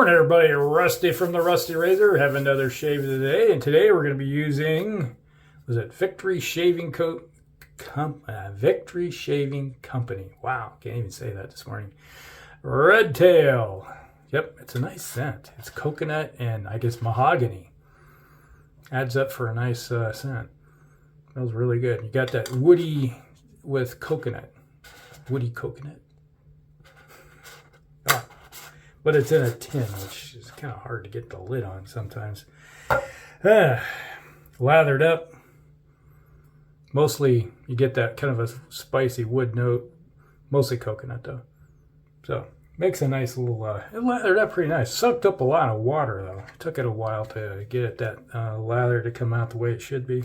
Morning, everybody. Rusty from the Rusty Razor. Have another shave of the day, and today we're going to be using, was it Victory Shaving Victory Shaving Company. Wow, can't even say that this morning. Red Tail. Yep, it's a nice scent. It's coconut and I guess mahogany. Adds up for a nice scent. Smells really good. You got that woody with coconut. Woody coconut. But it's in a tin, which is kind of hard to get the lid on sometimes. Lathered up. Mostly, you get that kind of a spicy wood note. Mostly coconut, though. So, makes a nice little... it lathered up pretty nice. Soaked up a lot of water, though. It took it a while to get it that lather to come out the way it should be.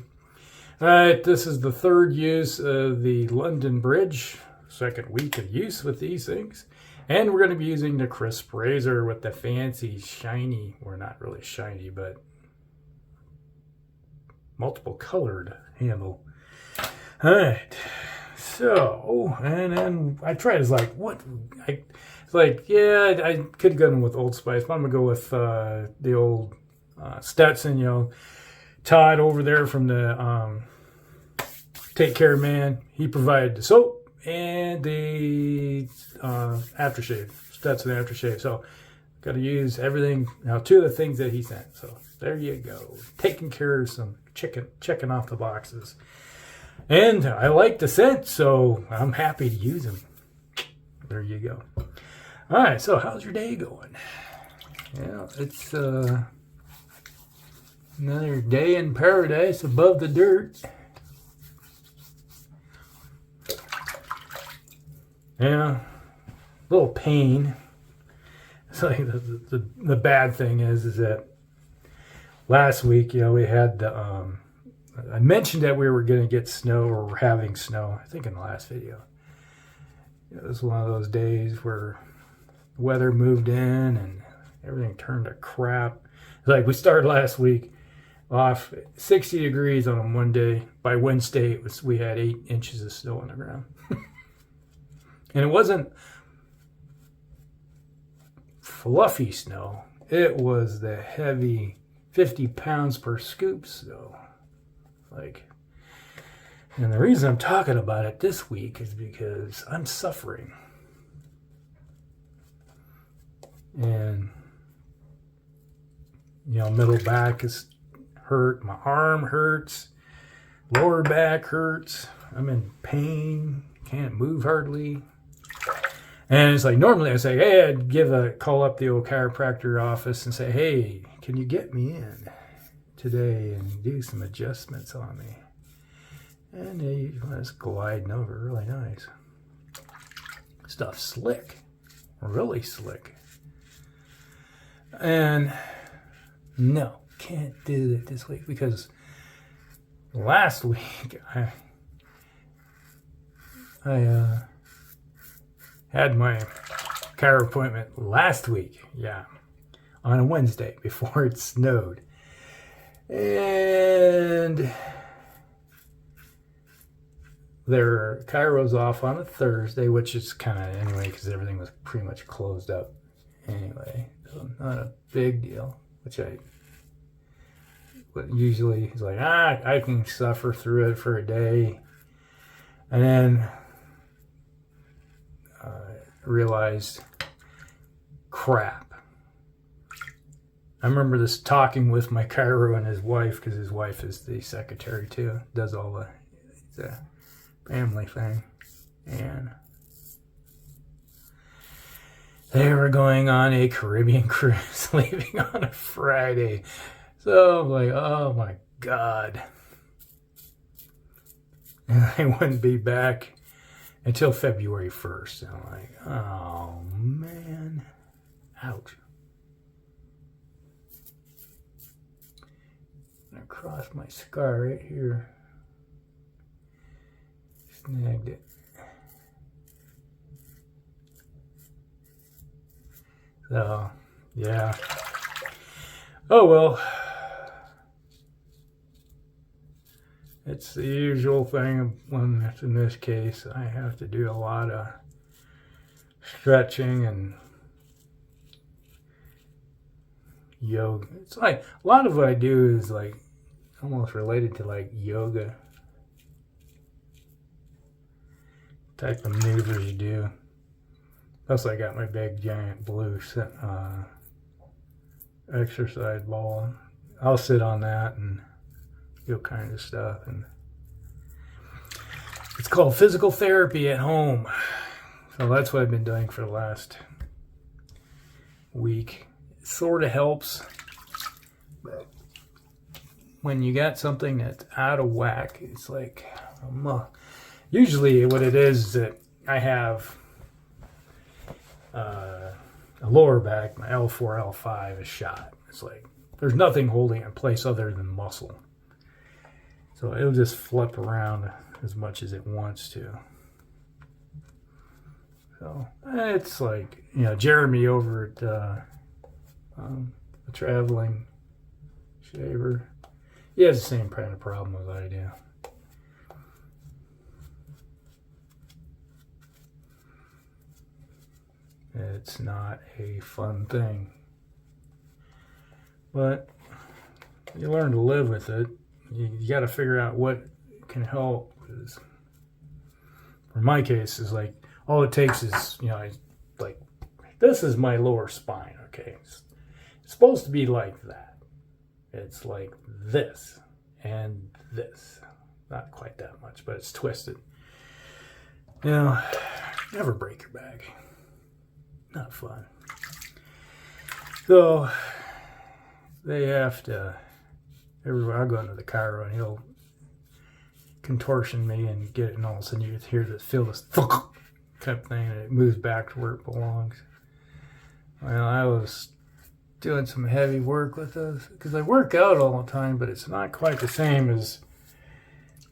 Alright, this is the third use of the London Bridge. Second week of use with these things. And we're going to be using the Krisp razor with the fancy shiny, or not really shiny, but multiple colored handle. Alright, so, and then I tried, it's like, what? It's like, yeah, I could have gone with Old Spice, but I'm going to go with the old Stetson, you know, Todd over there from the Take Care Man. He provided the soap and the aftershave, Stetson aftershave. So, got to use everything. Now, two of the things that he sent. So, there you go. Taking care of some checking off the boxes. And I like the scent, so I'm happy to use them. There you go. All right, so how's your day going? Yeah, it's another day in paradise above the dirt. Yeah, a little pain. It's like the bad thing is that last week, you know, we had the I mentioned that we were going to get snow, or we're having snow. I think in the last video. It was one of those days where the weather moved in and everything turned to crap. It's like we started last week off 60 degrees on one day. By Wednesday, we had 8 inches of snow on the ground. And it wasn't fluffy snow. It was the heavy 50 pounds per scoop snow. Like, and the reason I'm talking about it this week is because I'm suffering. And, you know, middle back is hurt. My arm hurts. Lower back hurts. I'm in pain. Can't move hardly. And it's like, normally I say, hey, I'd call up the old chiropractor office and say, hey, can you get me in today and do some adjustments on me? And they just gliding over really nice. Stuff slick. Really slick. And no, can't do that this week because last week I had my car appointment last week, yeah, on a Wednesday before it snowed. And their chiro's off on a Thursday, which is kind of anyway, because everything was pretty much closed up anyway. So not a big deal, which usually is like, I can suffer through it for a day. And then realized, crap. I remember this talking with my chiro and his wife, because his wife is the secretary too, does all the family thing, and they were going on a Caribbean cruise, leaving on a Friday. So I'm like, oh my God. And I wouldn't be back until February 1st. And I'm like, oh man, ouch. Across my scar right here. Snagged it. So, yeah. Oh well. It's the usual thing when, in this case, I have to do a lot of stretching and yoga. It's like a lot of what I do is like almost related to like yoga type of maneuvers you do. Plus, I got my big giant blue exercise ball. I'll sit on that and do kind of stuff. And it's called physical therapy at home. So that's what I've been doing for the last week. It sort of helps, but when you got something that's out of whack, it's like, usually what it is that I have a lower back, my L4, L5 is shot. It's like there's nothing holding it in place other than muscle. So it'll just flip around as much as it wants to. So it's like, you know, Jeremy over at the traveling shaver, he has the same kind of problem as I do. It's not a fun thing, but you learn to live with it. You got to figure out what can help. For my case, is like all it takes is, you know, like this is my lower spine. Okay, it's supposed to be like that. It's like this and this, not quite that much, but it's twisted. You know, never break your back. Not fun. So they have to. I'll go into the chiro and he'll contortion me and get it, and all of a sudden you feel this type thing, and it moves back to where it belongs. Well, I was doing some heavy work with those because I work out all the time, but it's not quite the same as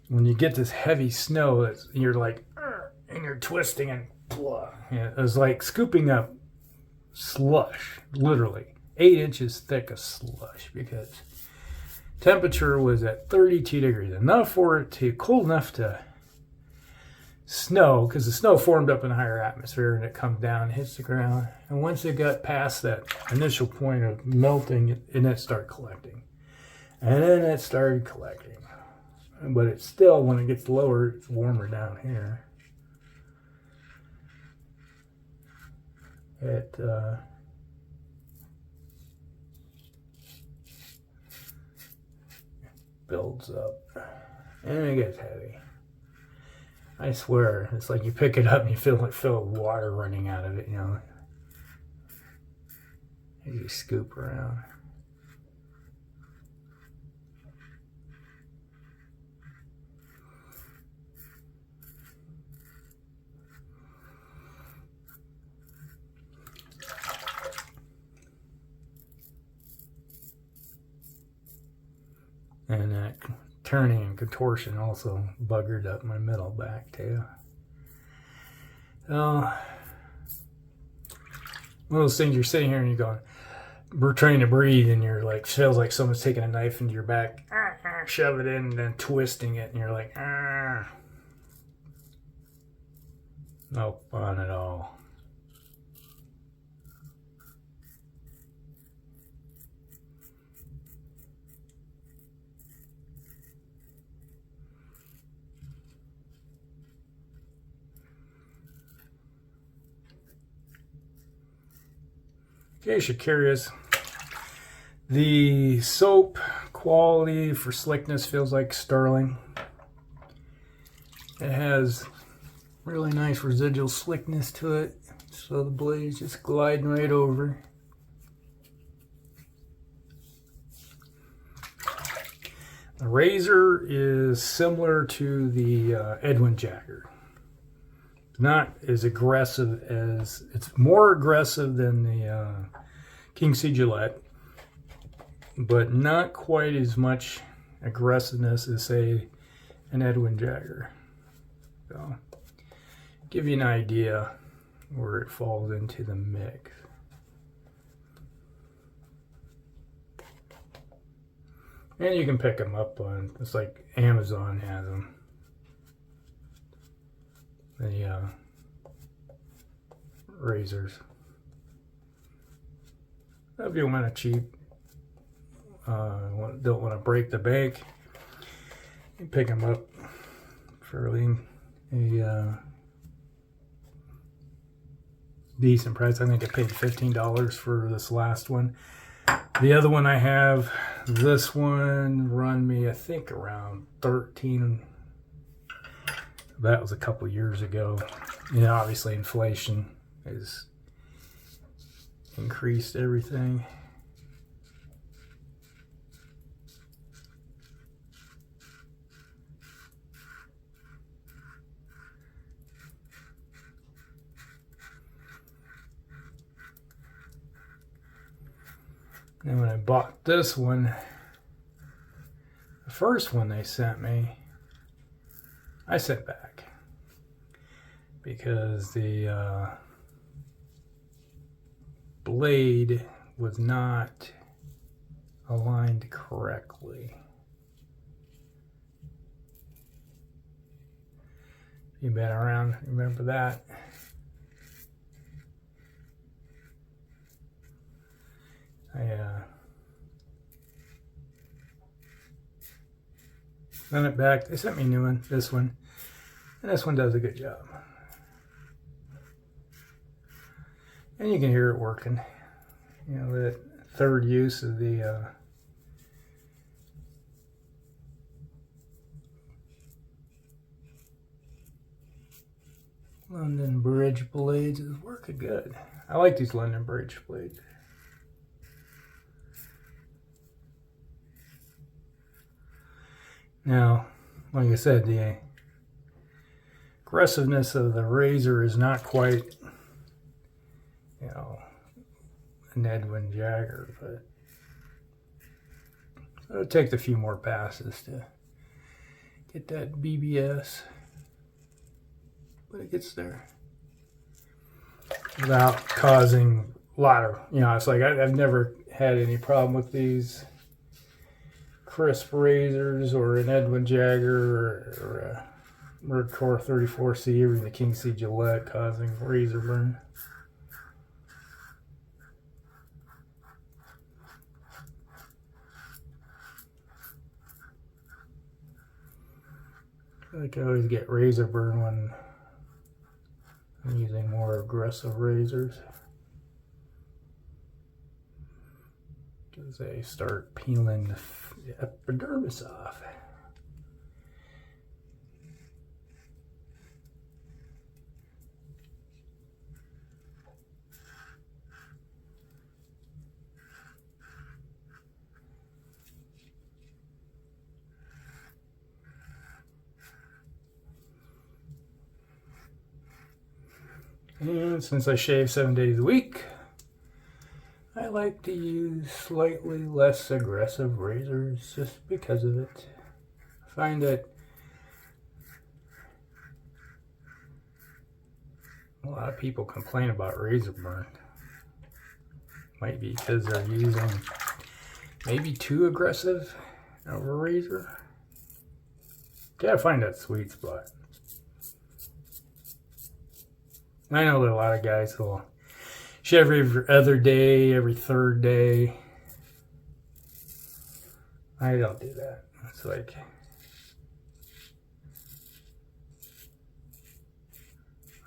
when you get this heavy snow that you're like, and you're twisting and blah. Yeah, it was like scooping up slush, literally 8 inches thick of slush, because temperature was at 32 degrees, enough for it to cold enough to snow, because the snow formed up in a higher atmosphere and it comes down and hits the ground, and once it got past that initial point of melting, and it started collecting, and then it started collecting, but it's still, when it gets lower, it's warmer down here. It builds up and it gets heavy. I swear, it's like you pick it up and you feel water running out of it, you know. As you scoop around. And that turning and contortion also buggered up my middle back too. So, one of those things, you're sitting here and you're going, we're trying to breathe, and you're like, feels like someone's taking a knife into your back, shove it in, and then twisting it, and you're like, no fun at all. In case you're curious, the soap quality for slickness feels like sterling. It has really nice residual slickness to it, so the blade's just gliding right over. The razor is similar to the Edwin Jagger. Not as aggressive as, it's more aggressive than the King C. Gillette, but not quite as much aggressiveness as, say, an Edwin Jagger. So, give you an idea where it falls into the mix. And you can pick them up on, it's like Amazon has them. The razors. If you want a cheap don't want to break the bank. You pick them up fairly a decent price. I think I paid $15 for this last one. The other one I have, this one run me, I think, around 13. That was a couple years ago. You know, obviously inflation has increased everything. And when I bought this one, the first one they sent me, I sent back because the blade was not aligned correctly. You've been around, remember that? I sent it back. They sent me a new one, this one. And this one does a good job. And you can hear it working. You know, that third use of the London Bridge blades is working good. I like these London Bridge blades. Now, like I said, the aggressiveness of the razor is not quite, you know, an Edwin Jagger, but it'll take a few more passes to get that BBS, but it gets there without causing a lot of, you know, it's like I've never had any problem with these Krisp razors or an Edwin Jagger or a Mercor 34C or even the King C Gillette causing razor burn. I feel like I always get razor burn when I'm using more aggressive razors, because they start peeling the epidermis off. And since I shave 7 days a week, I like to use slightly less aggressive razors just because of it. I find that a lot of people complain about razor burn. Might be because they're using maybe too aggressive of a razor. Gotta find that sweet spot. I know that a lot of guys will shave every other day, every third day. I don't do that. It's like,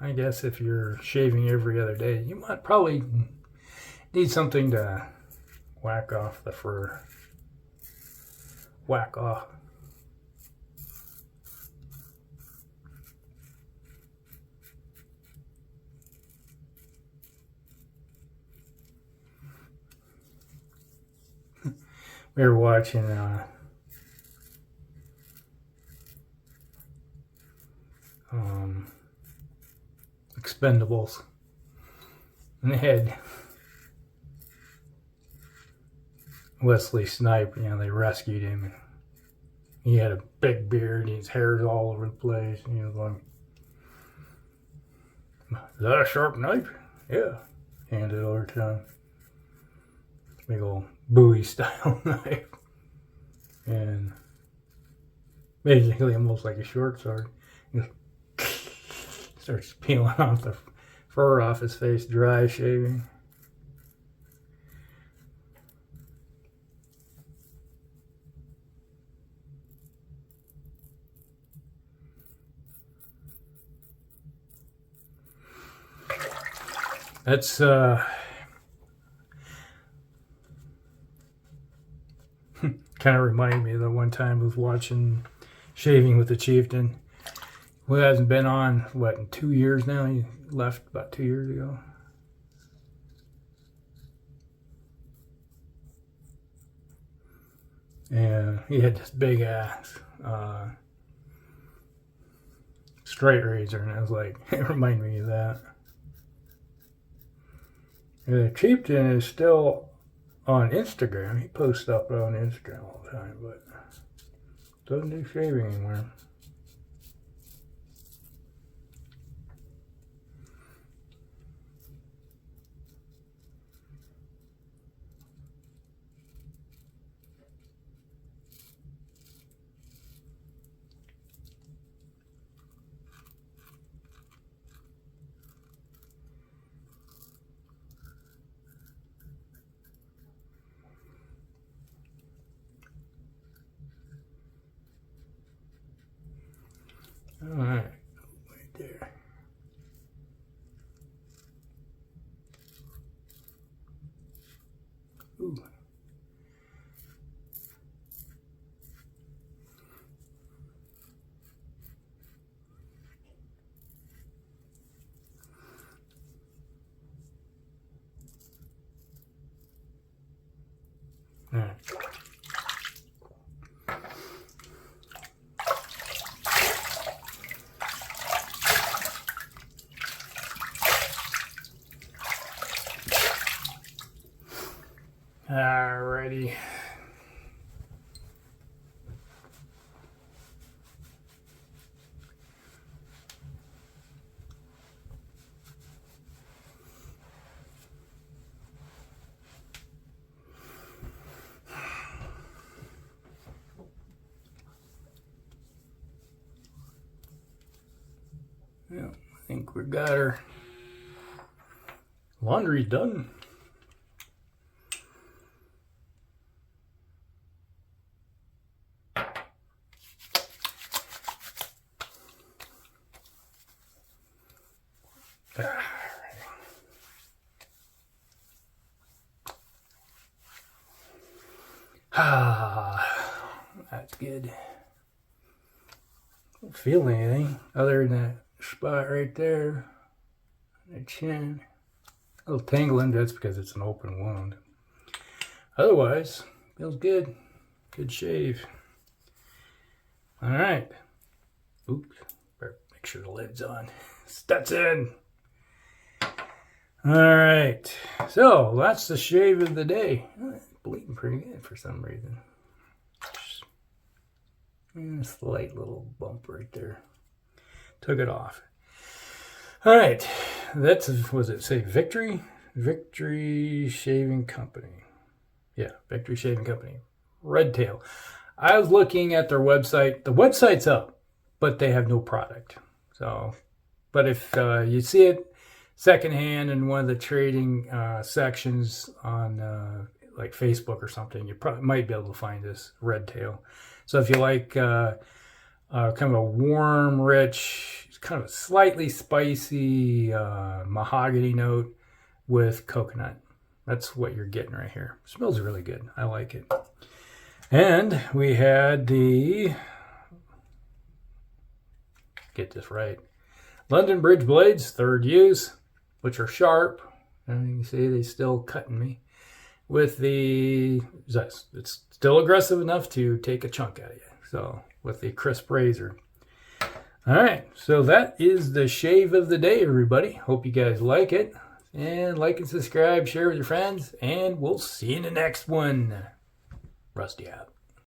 I guess if you're shaving every other day, you might probably need something to whack off the fur. Whack off. We were watching Expendables, and they had Wesley Snipes. You know, they rescued him, and he had a big beard, and his hair's all over the place, and he was like, "Is that a sharp knife?" "Yeah." Handed it over to him. Big old Bowie style knife, and basically almost like a short sword. He just starts peeling off the fur off his face, dry shaving. That's kind of reminded me of the one time I was watching Shaving with the Chieftain. Who hasn't been on, what, in 2 years now? He left about 2 years ago. And he had this big ass straight razor, and I was like, it reminded me of that. And the Chieftain is still on Instagram. He posts up on Instagram all the time, but doesn't do shaving anymore. All right, right there. Ooh. All right. Alrighty. Yeah, I think we got our laundry done. That's good. Don't feel anything other than that spot right there, the chin. A little tingling, that's because it's an open wound. Otherwise, feels good. Good shave. All right. Oops. Better make sure the lid's on. Stetson. All right. So that's the shave of the day. It's bleeding pretty good for some reason. A slight little bump right there. Took it off. All right. That's, was it say Victory? Victory Shaving Company. Yeah, Victory Shaving Company. Red Tail. I was looking at their website. The website's up, but they have no product. So, but if you see it secondhand in one of the trading sections on like Facebook or something, you probably might be able to find this Red Tail. So if you like kind of a warm, rich, kind of a slightly spicy mahogany note with coconut, that's what you're getting right here. It smells really good. I like it. And we had the, get this right, London Bridge blades, third use, which are sharp. And you can see they still cutting me. With the, it's still aggressive enough to take a chunk out of you. So with the Krisp razor. All right, so that is the shave of the day, everybody. Hope you guys like it. And like and subscribe, share with your friends, and we'll see you in the next one. Rusty out.